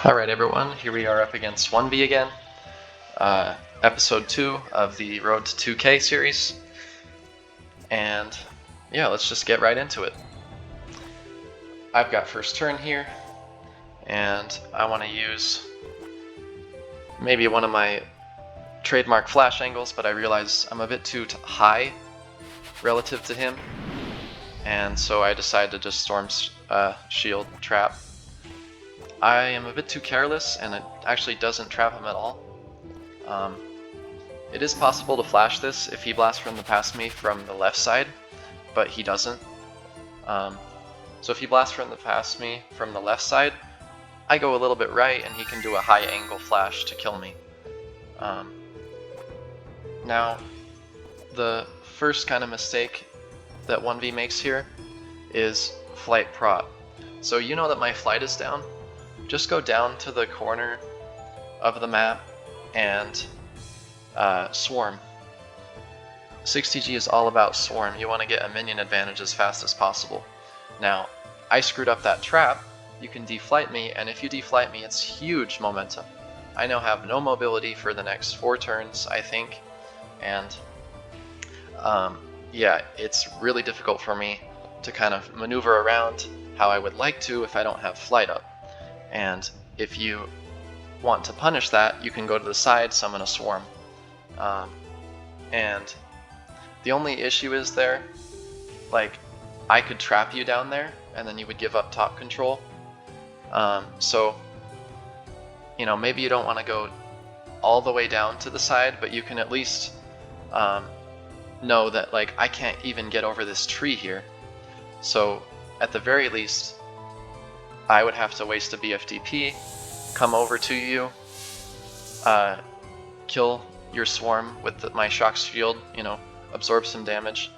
Alright everyone, here we are up against 1v again. Episode 2 of the Road to 2K series. And yeah, let's just get right into it. I've got first turn here, and I want to use maybe one of my trademark flash angles, but I realize I'm a bit too high relative to him. And so I decide to just Storm Shield trap. I am a bit too careless, and it actually doesn't trap him at all. It is possible to flash this if he blasts from the past me from the left side, but he doesn't. So if he blasts from the past me from the left side, I go a little bit right, and he can do a high angle flash to kill me. Now, the first kind of mistake that 1v makes here is flight prot. So you know that my flight is down. Just go down to the corner of the map and swarm. 60G is all about swarm. You want to get a minion advantage as fast as possible. Now, I screwed up that trap. You can deflight me, and if you deflight me, it's huge momentum. I now have no mobility for the next 4 turns, I think, and yeah, it's really difficult for me to kind of maneuver around how I would like to if I don't have flight up. And if you want to punish that, you can go to the side, summon a swarm. And the only issue is there, like, I could trap you down there, and then you would give up top control. So, you know, maybe you don't want to go all the way down to the side, but you can at least know that, like, I can't even get over this tree here. So, at the very least, I would have to waste a BFDP, come over to you, kill your swarm with my shock shield, you know, absorb some damage.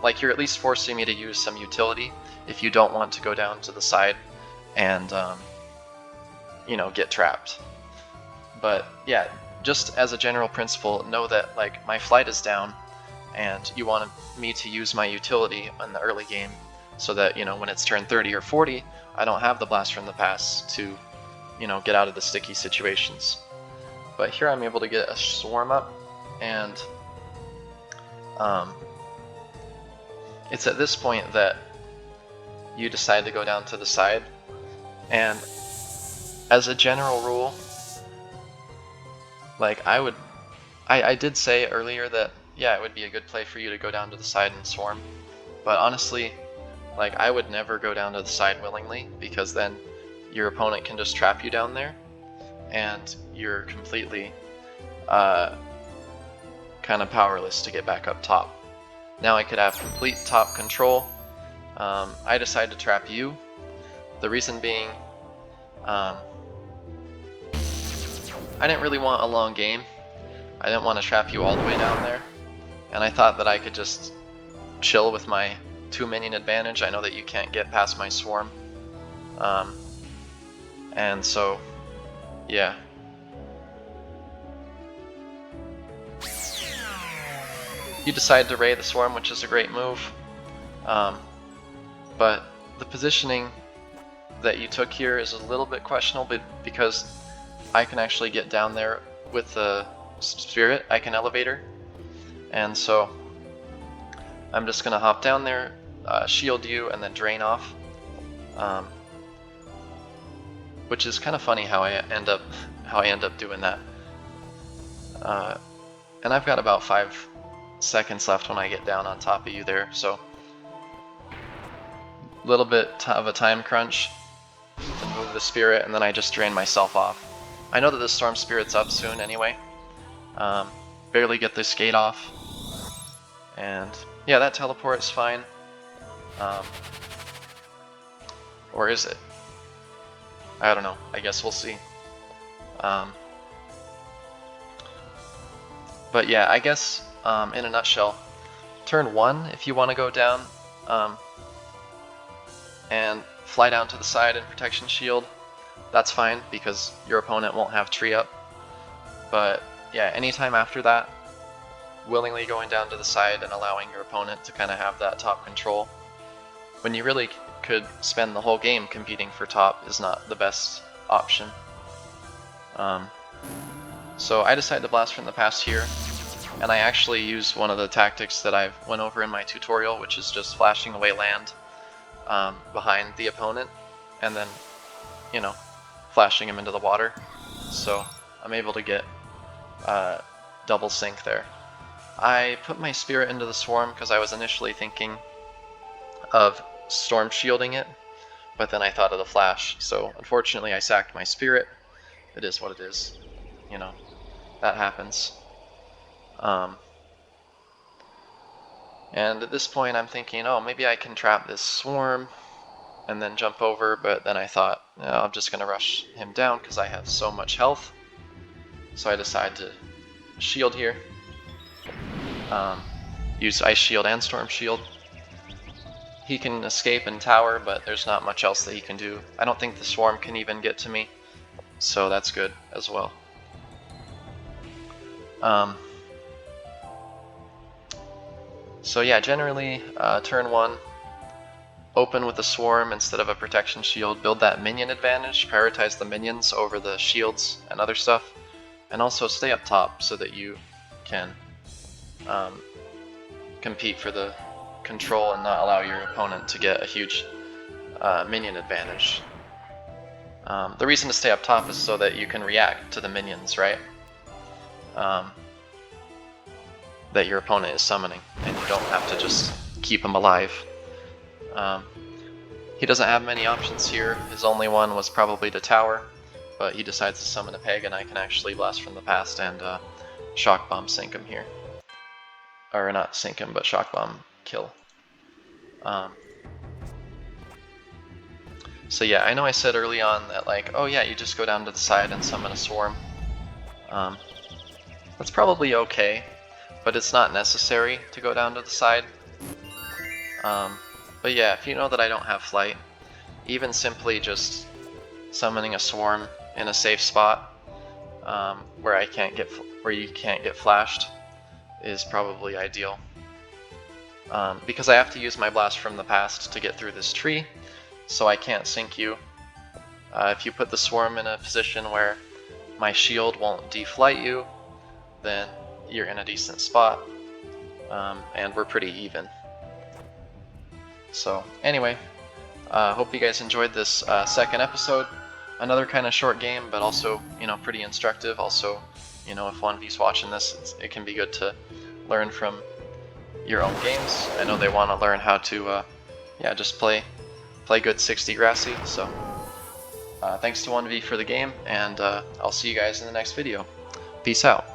Like, you're at least forcing me to use some utility if you don't want to go down to the side and, you know, get trapped. But yeah, just as a general principle, know that, like, my flight is down, and you want me to use my utility in the early game so that, you know, when it's turn 30 or 40, I don't have the blast from the past to, you know, get out of the sticky situations. But here I'm able to get a swarm up, and it's at this point that you decide to go down to the side. And as a general rule, like, I did say earlier that, yeah, it would be a good play for you to go down to the side and swarm, but honestly, like, I would never go down to the side willingly, because then your opponent can just trap you down there, and you're completely kind of powerless to get back up top. Now I could have complete top control. I decide to trap you. The reason being, I didn't really want a long game. I didn't want to trap you all the way down there, and I thought that I could just chill with my 2 minion advantage. I know that you can't get past my swarm, and so yeah. You decide to raid the swarm, which is a great move, but the positioning that you took here is a little bit questionable, because I can actually get down there with the spirit. I can elevate her, and so I'm just gonna hop down there, shield you, and then drain off, which is kind of funny how I end up doing that. And I've got about 5 seconds left when I get down on top of you there, so a little bit of a time crunch to move the spirit, and then I just drain myself off. I know that the storm spirit's up soon anyway. Barely get this gate off, and yeah, that teleport's fine. Or is it? I don't know. I guess we'll see. But yeah, I guess in a nutshell, turn 1, if you want to go down and fly down to the side and protection shield, that's fine, because your opponent won't have tree up. But yeah, anytime after that, willingly going down to the side and allowing your opponent to kind of have that top control, when you really could spend the whole game competing for top, is not the best option. So I decided to blast from the past here, and I actually use one of the tactics that I went over in my tutorial, which is just flashing away land behind the opponent, and then, you know, flashing him into the water. So I'm able to get double sync there. I put my spirit into the swarm because I was initially thinking of storm shielding it, but then I thought of the flash, so unfortunately I sacked my spirit. It is what it is, you know, that happens. And at this point I'm thinking, oh, maybe I can trap this swarm and then jump over, but then I thought, no, I'm just going to rush him down because I have so much health. So I decided to shield here. Use Ice Shield and Storm Shield. He can escape and tower, but there's not much else that he can do. I don't think the swarm can even get to me, so that's good as well. So yeah, generally turn 1, open with a swarm instead of a protection shield, build that minion advantage, prioritize the minions over the shields and other stuff, and also stay up top so that you can compete for the control and not allow your opponent to get a huge minion advantage. The reason to stay up top is so that you can react to the minions, right? That your opponent is summoning, and you don't have to just keep him alive. He doesn't have many options here. His only one was probably to tower, but he decides to summon a peg, and I can actually blast from the past and shock bomb sink him here. Or not sink him, but shock bomb kill. So yeah, I know I said early on that like, oh yeah, you just go down to the side and summon a swarm. That's probably okay, but it's not necessary to go down to the side. But yeah, if you know that I don't have flight, even simply just summoning a swarm in a safe spot where you can't get flashed is probably ideal. Because I have to use my blast from the past to get through this tree, so I can't sink you. If you put the swarm in a position where my shield won't deflight you, then you're in a decent spot, and we're pretty even. So anyway, hope you guys enjoyed this second episode. Another kind of short game, but also, you know, pretty instructive. Also, you know, if wunvy's watching this, it can be good to learn from your own games. I know they want to learn how to, yeah, just play good 60 Grassy. So thanks to wunvy for the game, and I'll see you guys in the next video. Peace out.